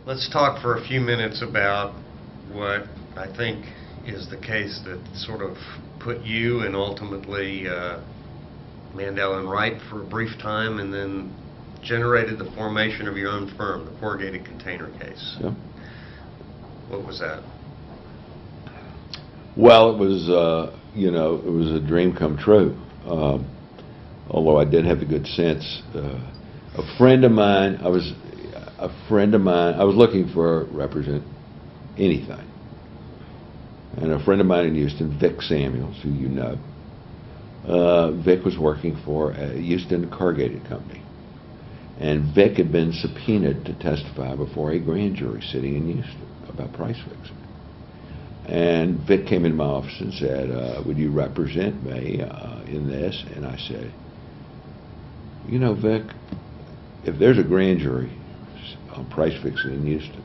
Let's talk for a few minutes about what I think is the case that sort of put you and ultimately Mandel and Wright for a brief time, and then generated the formation of your own firm, the Corrugated Container case. Yeah. What was that? Well, it was, it was a dream come true. Although I did have the good sense. A friend of mine, I was looking for represent anything. And a friend of mine in Houston, Vic Samuels, who you know, Vic was working for a Houston Corrugated Company. And Vic had been subpoenaed to testify before a grand jury sitting in Houston about price fixing. And Vic came into my office and said, would you represent me in this? And I said, you know, Vic, if there's a grand jury on price fixing in Houston,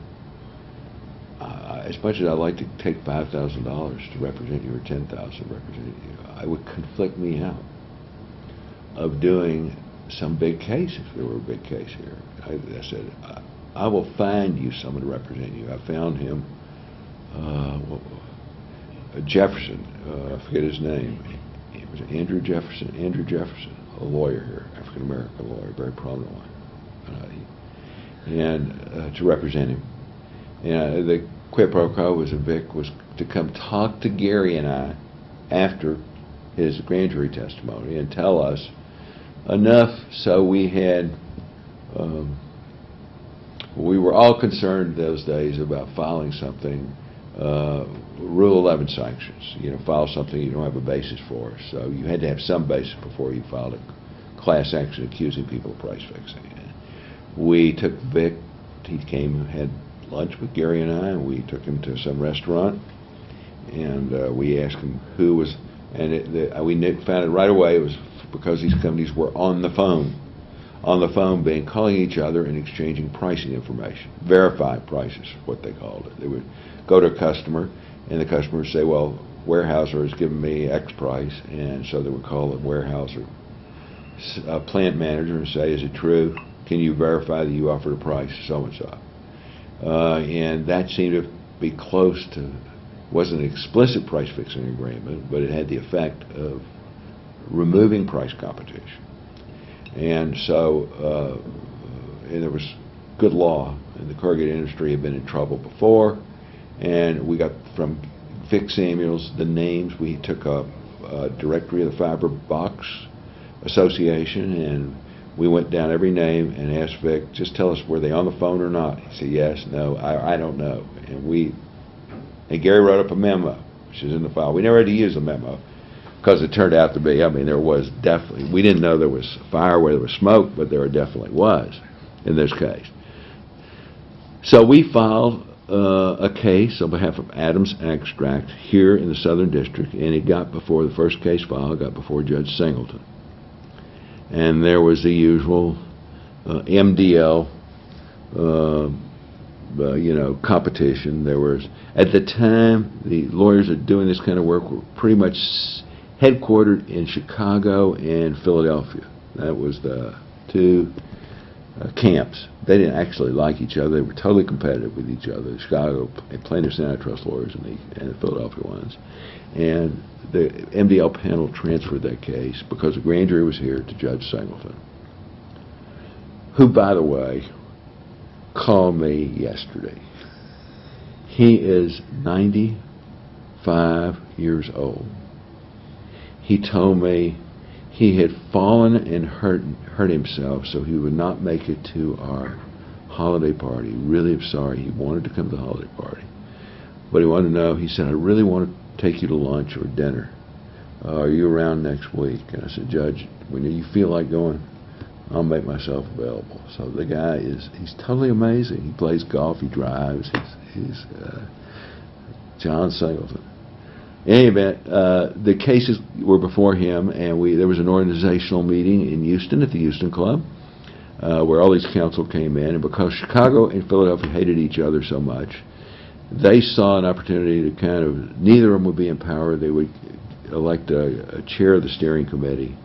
as much as I'd like to take $5,000 to represent you or $10,000 to represent you, it would conflict me out of doing some big case if there were a big case here. I said, I will find you someone to represent you. I found him, Jefferson, I forget his name. It was Andrew Jefferson, a lawyer here, African-American lawyer, very prominent one, to represent him. And the quid pro quo was that Vic was to come talk to Gary and I after his grand jury testimony and tell us enough so we had, we were all concerned those days about filing something, Rule 11 sanctions, file something you don't have a basis for. So you had to have some basis before you filed a class action accusing people of price fixing. And we took Vic, he came and had lunch with Gary and I, and we took him to some restaurant, and we asked him who was, and we found it right away. It was because these companies were on the phone, calling each other and exchanging pricing information, verified prices, what they called it. They would go to a customer, and the customer would say, well, Weyerhaeuser has given me X price, and so they would call the Weyerhaeuser plant manager and say, is it true? Can you verify that you offered a price so-and-so? And that seemed to be close to, wasn't an explicit price fixing agreement, but it had the effect of removing price competition. And so, and there was good law, and the corrugated industry had been in trouble before, and we got from Vic Samuels the names. We took a directory of the Fiber Box Association, and we went down every name and asked Vic, just tell us, were they on the phone or not? He said, yes, no, I don't know. And Gary wrote up a memo, which is in the file. We never had to use a memo, because it turned out to be, there was definitely, we didn't know there was fire where there was smoke, but there definitely was in this case. So we filed a case on behalf of Adams Extract here in the Southern District, and it got before the first case file, got before Judge Singleton. And there was the usual MDL, competition. There was, at the time, the lawyers that were doing this kind of work were pretty much headquartered in Chicago and Philadelphia. That was the two camps. They didn't actually like each other. They were totally competitive with each other. The Chicago plaintiffs' antitrust lawyers and the Philadelphia ones. And the MDL panel transferred that case because the grand jury was here to Judge Singleton, who, by the way, called me yesterday. He is 95 years old. He told me he had fallen and hurt himself, so he would not make it to our holiday party. Really, I'm sorry. He wanted to come to the holiday party, but he wanted to know. He said, I really want to take you to lunch or dinner. Are you around next week? And I said, Judge, when you feel like going, I'll make myself available. So the guy he's totally amazing. He plays golf, he drives, he's John Singleton. In any event, the cases were before him, and there was an organizational meeting in Houston at the Houston Club, where all these counsel came in, and because Chicago and Philadelphia hated each other so much, they saw an opportunity to kind of, neither of them would be in power. They would elect a chair of the steering committee,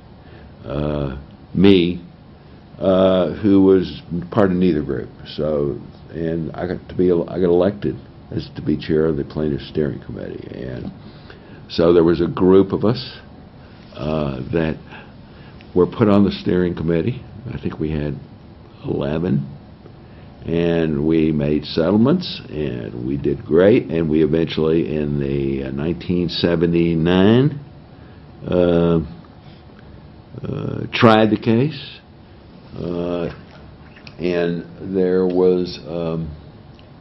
me, who was part of neither group. So, and I got elected as to be chair of the plaintiffs' steering committee, and so there was a group of us that were put on the steering committee. I think we had 11, and we made settlements, and we did great, and we eventually, in the 1979, tried the case, and there was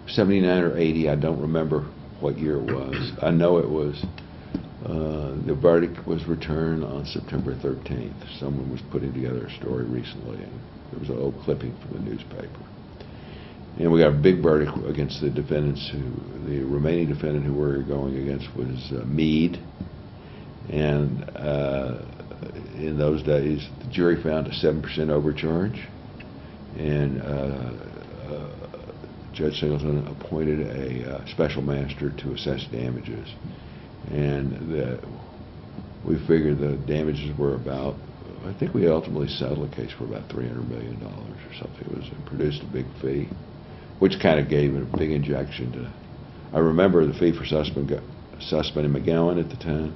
79 or 80, I don't remember what year it was. I know it was, the verdict was returned on September 13th. Someone was putting together a story recently, and there was an old clipping from the newspaper. And we got a big verdict against the defendants the remaining defendant who we were going against was Meade. And in those days, the jury found a 7% overcharge, and Judge Singleton appointed a special master to assess damages. And we figured the damages were about, I think we ultimately settled the case for about $300 million or something. It produced a big fee, which kind of gave it a big injection to. I remember the fee for Susman and McGowan at the time,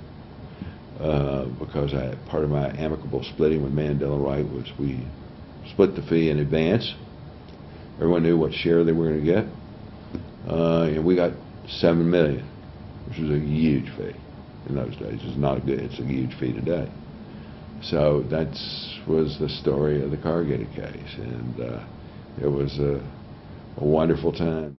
because part of my amicable splitting with Mandel and Wright was we split the fee in advance. Everyone knew what share they were going to get, and we got $7 million, which was a huge fee in those days. It's a huge fee today. So that was the story of the Corrugated case, and it was a wonderful time.